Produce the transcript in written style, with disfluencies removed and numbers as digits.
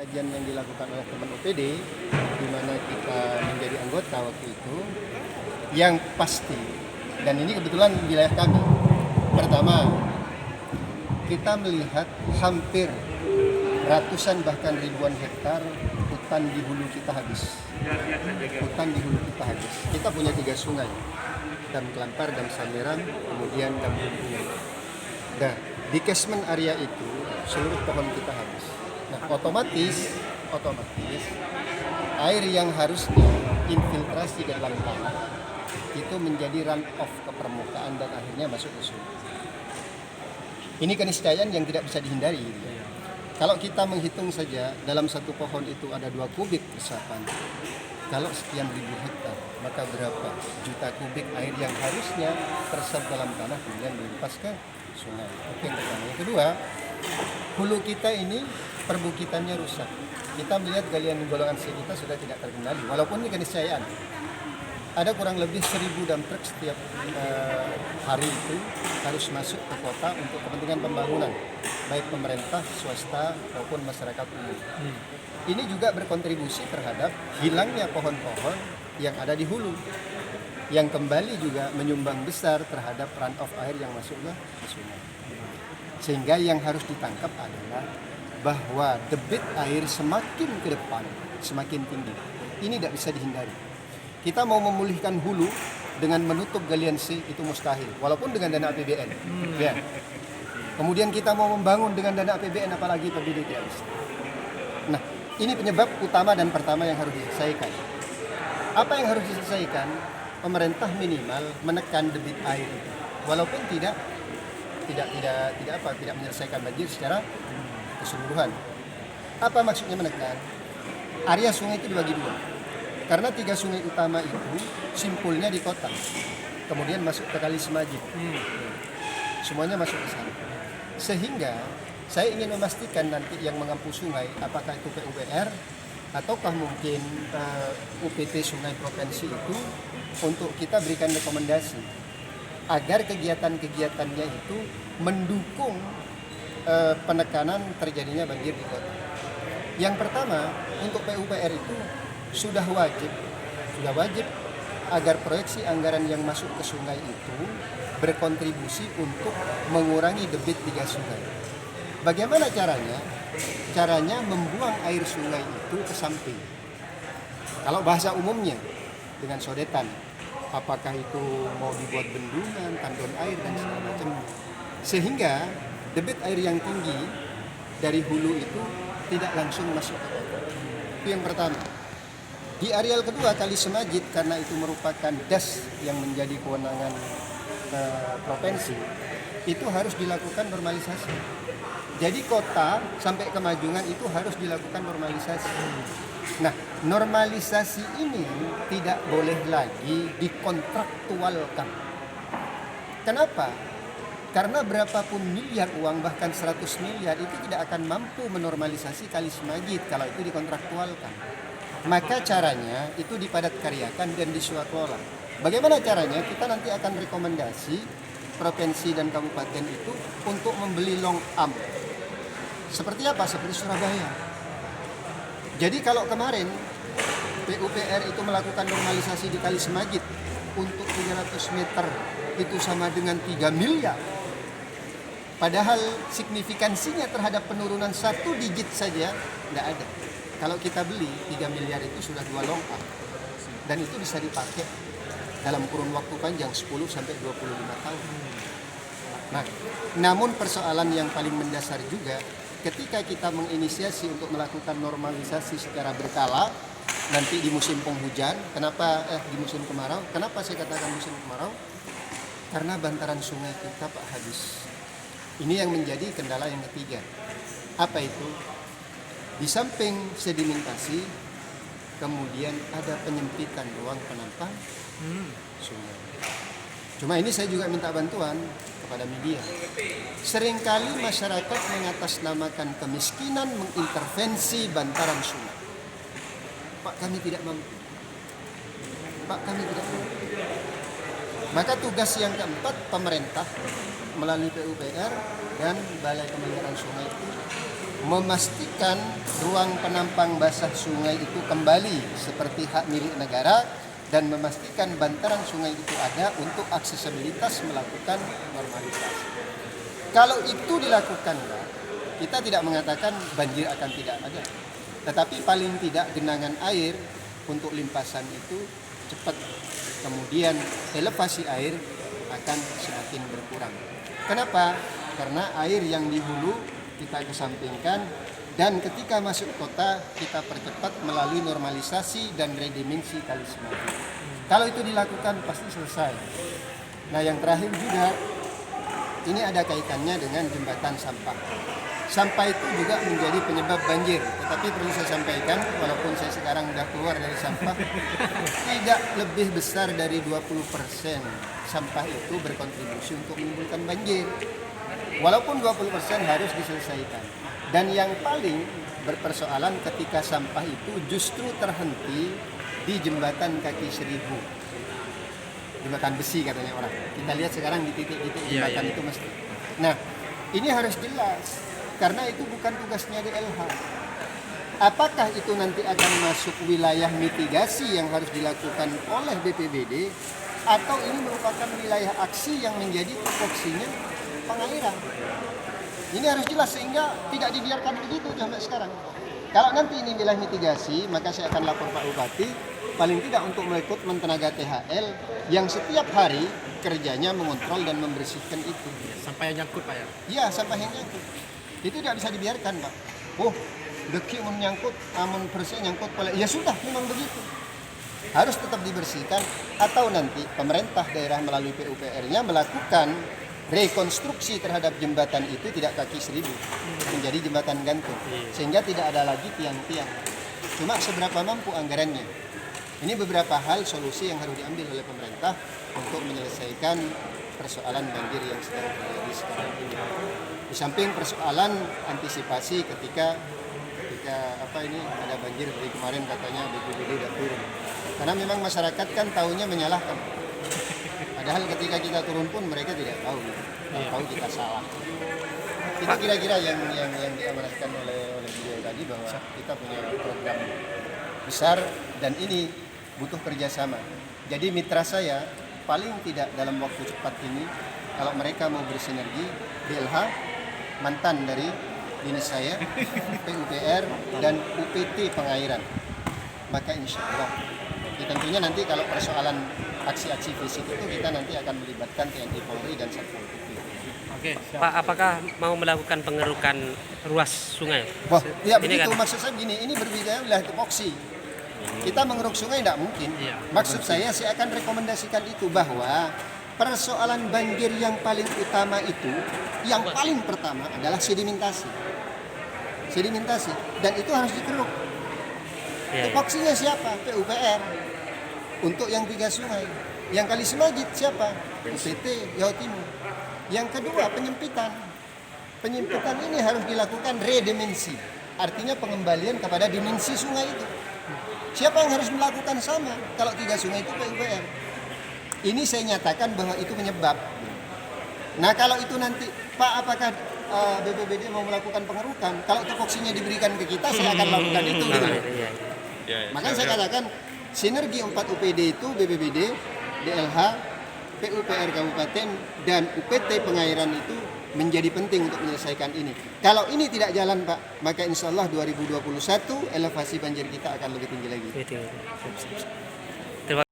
kajian yang dilakukan oleh teman OPD, di mana kita menjadi anggota waktu itu, yang pasti, dan ini kebetulan wilayah kami. Pertama, kita melihat hampir ratusan bahkan ribuan hektar hutan di hulu kita habis. Hutan di hulu kita habis. Kita punya 3 sungai, Dam Kelampar, Dam Sameran, kemudian Dam Buntung. Nah, di catchment area itu seluruh pohon kita habis. Nah, otomatis air yang harusnya infiltrasi ke dalam tanah itu menjadi run off ke permukaan dan akhirnya masuk ke sungai. Ini keniscayaan yang tidak bisa dihindari. Kalau kita menghitung saja dalam satu pohon itu ada 2 kubik resapan. Kalau sekian ribu hektar, maka berapa juta kubik air yang harusnya teresap dalam tanah kemudian dilepas ke sungai. Oke, yang pertama. Yang kedua, hulu kita ini perbukitannya rusak. Kita melihat galian golongan C kita sudah tidak terkendali, walaupun ini keniscayaan. Ada kurang lebih 1.000 dump truck setiap hari itu harus masuk ke kota untuk kepentingan pembangunan, baik pemerintah, swasta, maupun masyarakat umum. Ini juga berkontribusi terhadap hilangnya pohon-pohon yang ada di hulu, yang kembali juga menyumbang besar terhadap run off air yang masuk ke sungai. Sehingga yang harus ditangkap adalah bahwa debit air semakin ke depan, semakin tinggi. Ini tidak bisa dihindari. Kita mau memulihkan hulu dengan menutup galian C itu mustahil, walaupun dengan dana APBN. Ya. Kemudian kita mau membangun dengan dana APBN, apalagi PBD tidak bisa. Nah, ini penyebab utama dan pertama yang harus diselesaikan. Apa yang harus diselesaikan? Pemerintah minimal menekan debit air itu, walaupun tidak menyelesaikan banjir secara keseluruhan. Apa maksudnya menekan? Area sungai itu dibagi 2. Karena 3 sungai utama itu simpulnya di kota, kemudian masuk ke Kali Semajid, semuanya masuk ke sana. Sehingga saya ingin memastikan nanti yang mengampu sungai, apakah itu PUPR ataukah mungkin UPT Sungai Provinsi itu, untuk kita berikan rekomendasi agar kegiatan-kegiatannya itu mendukung penekanan terjadinya banjir di kota. Yang pertama, untuk PUPR itu sudah wajib agar proyeksi anggaran yang masuk ke sungai itu berkontribusi untuk mengurangi debit 3 sungai. Bagaimana caranya? Caranya membuang air sungai itu ke samping. Kalau bahasa umumnya dengan sodetan, apakah itu mau dibuat bendungan, tandon air dan segala macam, sehingga debit air yang tinggi dari hulu itu tidak langsung masuk ke kota. Itu yang pertama. Di areal kedua, Kali Semajid, karena itu merupakan das yang menjadi kewenangan provinsi, itu harus dilakukan normalisasi. Jadi kota sampai ke Majungan itu harus dilakukan normalisasi. Nah, normalisasi ini tidak boleh lagi dikontraktualkan. Kenapa? Karena berapapun miliar uang, bahkan 100 miliar, itu tidak akan mampu menormalisasi Kali Semajid kalau itu dikontraktualkan. Maka caranya itu dipadat karyakan dan disuakelola. Bagaimana caranya? Kita nanti akan rekomendasi provinsi dan kabupaten itu untuk membeli long arm. Seperti apa? Seperti Surabaya. Jadi kalau kemarin PUPR itu melakukan normalisasi di Kali Semajid untuk 300 meter itu sama dengan 3 miliar. Padahal signifikansinya terhadap penurunan 1 digit saja tidak ada. Kalau kita beli 3 miliar itu sudah 2 long arm, dan itu bisa dipakai dalam kurun waktu panjang 10 sampai 25 tahun. Nah, namun persoalan yang paling mendasar juga ketika kita menginisiasi untuk melakukan normalisasi secara berkala nanti di musim penghujan, di musim kemarau. Kenapa saya katakan musim kemarau? Karena bantaran sungai kita habis. Ini yang menjadi kendala yang ketiga. Apa itu? Di samping sedimentasi, kemudian ada penyempitan ruang penampang sungai. Cuma ini saya juga minta bantuan kepada media. Seringkali masyarakat mengatasnamakan kemiskinan mengintervensi bantaran sungai. Pak, kami tidak mampu. Maka tugas yang keempat, pemerintah melalui PUPR dan Balai Pemeliharaan Sungai itu memastikan ruang penampang basah sungai itu kembali seperti hak milik negara dan memastikan bantaran sungai itu ada untuk aksesibilitas melakukan normalisasi. Kalau itu dilakukan, kita tidak mengatakan banjir akan tidak ada, tetapi paling tidak genangan air untuk limpasan itu cepat, kemudian elevasi air akan semakin berkurang. Kenapa? Karena air yang di hulu kita kesampingkan, dan ketika masuk kota kita percepat melalui normalisasi dan redimensi Kali Semadi. Kalau itu dilakukan pasti selesai. Nah, yang terakhir juga ini ada kaitannya dengan jembatan sampah. Sampah itu juga menjadi penyebab banjir, tetapi perlu saya sampaikan, walaupun saya sekarang sudah keluar dari sampah, tidak lebih besar dari 20% sampah itu berkontribusi untuk menimbulkan banjir. Walaupun 20% harus diselesaikan. Dan yang paling berpersoalan ketika sampah itu justru terhenti di jembatan kaki seribu. Jembatan besi katanya orang. Kita lihat sekarang di titik-titik jembatan itu mesti. Nah, ini harus jelas. Karena itu bukan tugasnya DLH. Apakah itu nanti akan masuk wilayah mitigasi yang harus dilakukan oleh BPBD, atau ini merupakan wilayah aksi yang menjadi tupoksinya pengairan? Ini harus jelas sehingga tidak dibiarkan begitu sampai sekarang. Kalau nanti ini wilayah mitigasi, maka saya akan lapor Pak Bupati, paling tidak untuk merekrutmen tenaga THL yang setiap hari kerjanya mengontrol dan membersihkan itu. Sampah yang nyangkut, Pak ya? Iya, sampah yang nyangkut. Itu tidak bisa dibiarkan, Pak. Oh, deki menyangkut, amun bersih nyangkut, ya sudah, memang begitu. Harus tetap dibersihkan, atau nanti pemerintah daerah melalui PUPR-nya melakukan rekonstruksi terhadap jembatan itu tidak kaki seribu, menjadi jembatan gantung, sehingga tidak ada lagi tiang-tiang. Cuma seberapa mampu anggarannya. Ini beberapa hal solusi yang harus diambil oleh pemerintah untuk menyelesaikan persoalan banjir yang sedang terjadi sekarang ini. Di samping persoalan antisipasi ketika ada banjir dari kemarin katanya BPBD udah turun. Karena memang masyarakat kan tahunya menyalahkan. Padahal ketika kita turun pun mereka tidak tahu, tahu kita salah. Itu kira-kira yang diamanatkan oleh beliau tadi, bahwa kita punya program besar dan ini butuh kerjasama. Jadi mitra saya paling tidak dalam waktu cepat ini, kalau mereka mau bersinergi, DLH, mantan dari dinas saya, PUPR dan UPT Pengairan, maka insya Allah tentunya nanti kalau persoalan aksi-aksi fisik itu kita nanti akan melibatkan TNI Polri dan Satpol PP. Oke, Pak, apakah mau melakukan pengerukan ruas sungai? Wah, ya ini begitu. kan Maksud saya begini, ini berbeda wilayah tupoksi. Kita mengeruk sungai tidak mungkin. Iya. Maksud saya akan rekomendasikan itu, bahwa persoalan banjir yang paling utama itu, yang paling pertama adalah sedimentasi. Dan itu harus dikeruk. Iya. Tupoksinya siapa? PUPR. Untuk yang 3 sungai. Yang Kali Semadi siapa? UPT Jawa Timur. Yang kedua, penyempitan. Penyempitan ini harus dilakukan redimensi. Artinya pengembalian kepada dimensi sungai itu. Siapa yang harus melakukan sama? Kalau 3 sungai itu PUPR. Ini saya nyatakan bahwa itu penyebab. Nah, kalau itu nanti, Pak, apakah BPBD mau melakukan pengerukan? Kalau tupoksinya diberikan ke kita, saya akan lakukan itu. Gitu. Makanya saya katakan sinergi 4 UPD itu BPBD, DLH, PUPR Kabupaten, dan UPT Pengairan itu menjadi penting untuk menyelesaikan ini. Kalau ini tidak jalan, Pak, maka insya Allah 2021 elevasi banjir kita akan lebih tinggi lagi. Terima